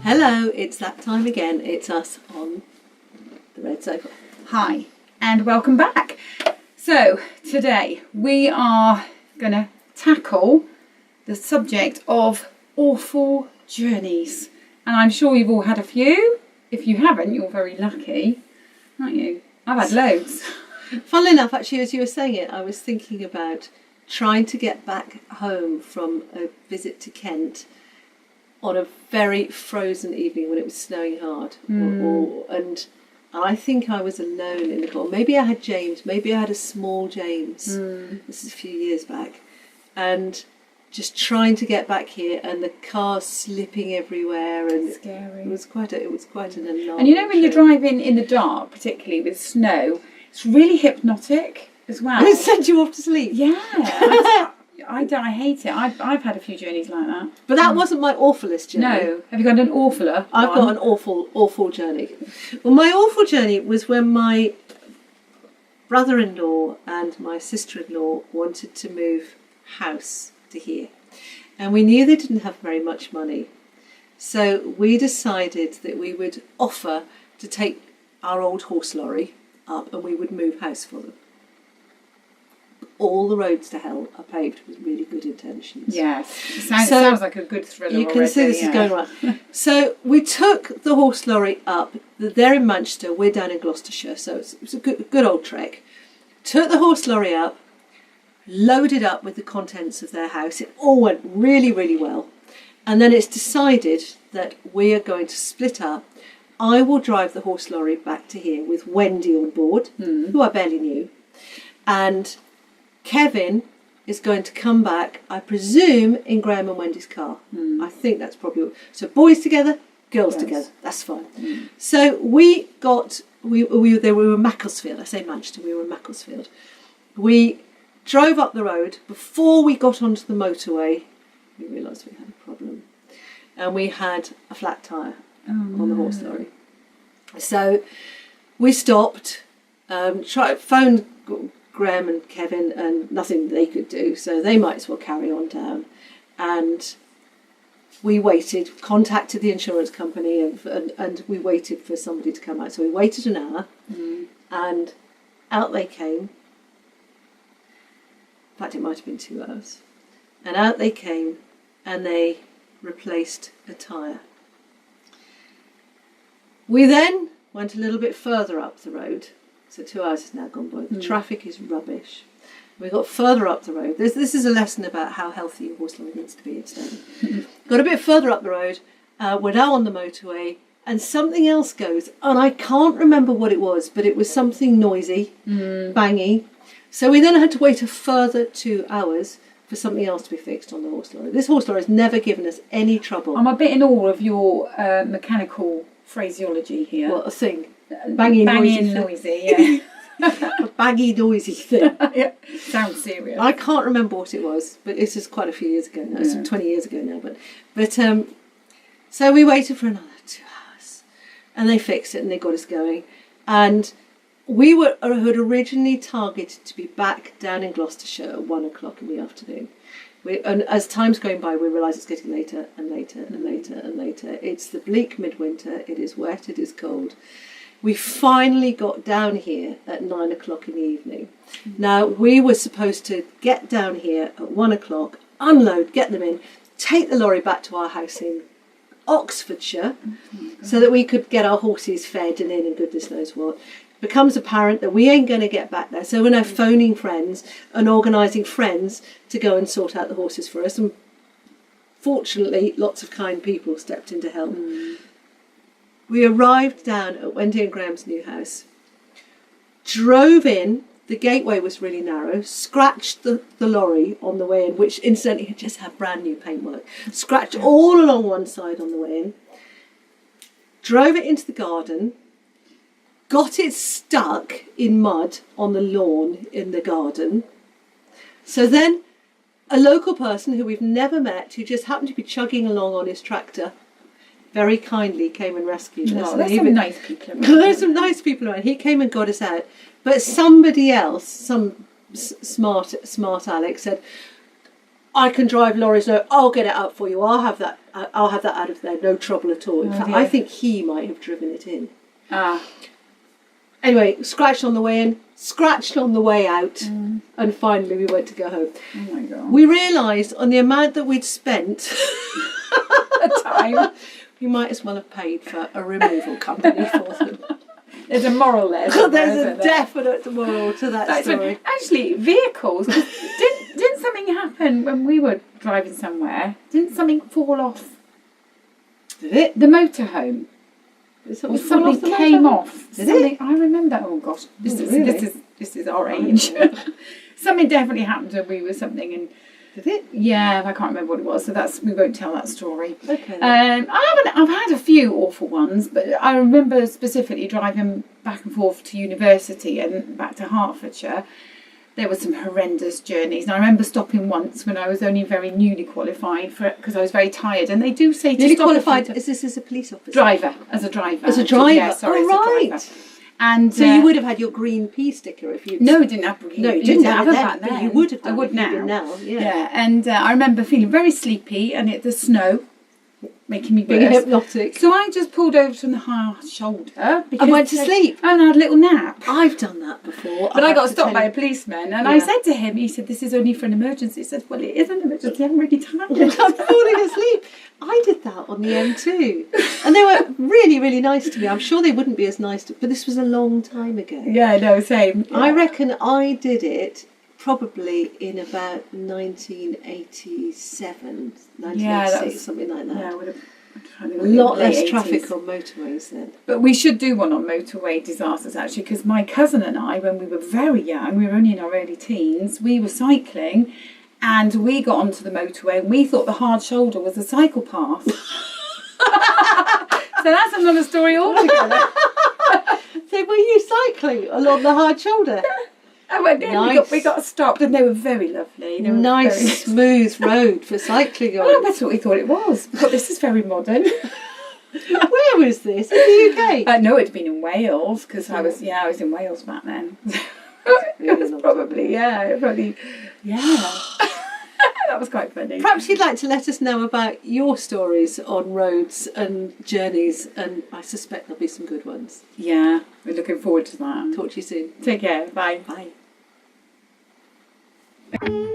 Hello, it's that time again. It's us on the Red Sofa. Hi, and welcome back. So, today we are going to tackle the subject of awful journeys. And I'm sure you've all had a few. If you haven't, you're very lucky, aren't you? I've had loads. Funnily enough, actually, as you were saying it, I was thinking about trying to get back home from a visit to Kent on a very frozen evening when it was snowing hard. And I think I was alone in the car. Maybe I had James, maybe I had a small James. This is a few years back. And just trying to get back here and the car slipping everywhere, and Scary. It was quite an alarm. And you know when you're driving in the dark, particularly with snow, it's really hypnotic as well. It sent you off to sleep. Yeah. I hate it. I've had a few journeys like that. But that wasn't my awfulest journey. No. Have you got an awfuler? I've got an awful journey. Well, my awful journey was when my brother-in-law and my sister-in-law wanted to move house to here. And we knew they didn't have very much money. So we decided that we would offer to take our old horse lorry up and we would move house for them. All the roads to hell are paved with really good intentions. Yes. Sounds like a good thriller. You can see this is going right. So we took the horse lorry up. They're in Manchester, we're down in Gloucestershire, so it's a good old trek. Took the horse lorry up, loaded up with the contents of their house. It all went really, really well. And then it's decided that we are going to split up. I will drive the horse lorry back to here with Wendy on board, who I barely knew. And Kevin is going to come back, I presume, in Graham and Wendy's car. I think that's probably... So boys together, girls together. That's fine. So we were in Macclesfield. I say Manchester, we were in Macclesfield. We drove up the road. Before we got onto the motorway, we realised we had a problem. And we had a flat tyre on the horse lorry. So we stopped, phoned Graham and Kevin, and nothing they could do, so they might as well carry on down. And we waited, contacted the insurance company, and we waited for somebody to come out. So we waited an hour, and out they came. In fact, it might have been 2 hours. And out they came, and they replaced a tyre. We then went a little bit further up the road. So 2 hours has now gone by. The traffic is rubbish. We got further up the road. This is a lesson about how healthy your horse lorry needs to be. Got a bit further up the road. We're now on the motorway, and something else goes. And I can't remember what it was, but it was something noisy, bangy. So we then had to wait a further 2 hours for something else to be fixed on the horse lorry. This horse lorry has never given us any trouble. I'm a bit in awe of your mechanical phraseology here. What a thing. Bangy noisy, yeah. A baggy, noisy thing. Yeah. Sounds serious. I can't remember what it was, but it's just quite a few years ago now. It's 20 years ago now. But so we waited for another 2 hours, and they fixed it and they got us going. And we had originally targeted to be back down in Gloucestershire at 1 o'clock in the afternoon. And as time's going by, we realise it's getting later and later and later and later. It's the bleak midwinter. It is wet. It is cold. We finally got down here at 9 o'clock in the evening. Now, we were supposed to get down here at 1 o'clock, unload, get them in, take the lorry back to our house in Oxfordshire so that we could get our horses fed and in and goodness knows what. Becomes apparent that we ain't going to get back there. So we're now phoning friends and organising friends to go and sort out the horses for us. And fortunately, lots of kind people stepped in to help. We arrived down at Wendy and Graham's new house, drove in, the gateway was really narrow, scratched the lorry on the way in, which incidentally had just had brand new paintwork, scratched all along one side on the way in, drove it into the garden, got it stuck in mud on the lawn in the garden. So then a local person who we've never met, who just happened to be chugging along on his tractor, very kindly came and rescued us. Oh, there's some nice people around. There's some nice people around. He came and got us out. But somebody else, some smart Alex said, I can drive lorries. No, I'll get it out for you. I'll have that. I'll have that out of there. No trouble at all. In fact, dear. I think he might have driven it in. Ah. Anyway, scratched on the way in, scratched on the way out, and finally we went to go home. Oh my God. We realised on the amount that we'd spent, A time. we might as well have paid for a removal company for them. There's a moral there. somewhere, There's a isn't there? definite moral to that That's story. when, actually, vehicles. Didn't something happen when we were driving somewhere? Didn't something fall off Did it? the motorhome? Did Or fall off something the came motorhome? off. Did Something, it? I remember. Oh gosh, really? this is our age. Something definitely happened when we were something, and Did it? yeah, I can't remember what it was. So we won't tell that story. Okay. Then. I've had a few awful ones, but I remember specifically driving back and forth to university and back to Hertfordshire. There were some horrendous journeys, and I remember stopping once when I was only very newly qualified because I was very tired. And they do say to Newly stop qualified. if you- Is this as a police officer? driver as a driver. As a driver. Yeah, sorry, Oh, as a right. driver. And So you would have had your green P sticker if you. no, it didn't have. No, you didn't have it then, back but you would have done I would if you now. did now. Yeah. Yeah, and I remember feeling very sleepy, and the snow making me Being worse. hypnotic. So I just pulled over from the hard shoulder because And went to sleep. and I had a little nap. I've done that before. But I got have to stopped tell by you. a policeman, and I Yeah. said to him, he said, "This is only for an emergency." I said, "Well, it is an emergency. I'm really tired." I'm falling asleep. I did that on the M2. And they were really, really nice to me. I'm sure they wouldn't be as nice to, but this was a long time ago. Yeah, no, same. I reckon I did it probably in about 1987, 1986, something like that. Yeah, would have. A lot less late traffic 80s. on motorways then. But we should do one on motorway disasters actually, because my cousin and I, when we were very young, we were only in our early teens, we were cycling and we got onto the motorway and we thought the hard shoulder was a cycle path. So that's another story altogether. So were you cycling along the hard shoulder? And when then Nice. we got stopped, and they were very lovely. They were Nice, very- smooth road for cycling Well, on. that's what we thought it was. We thought this is very modern. Where was this? In the UK? I know it'd been in Wales because I was in Wales back then. Really It was long probably that was quite funny. Perhaps you'd like to let us know about your stories on roads and journeys, and I suspect there'll be some good ones. Yeah, we're looking forward to that. Talk to you soon. Take care. Bye. Bye.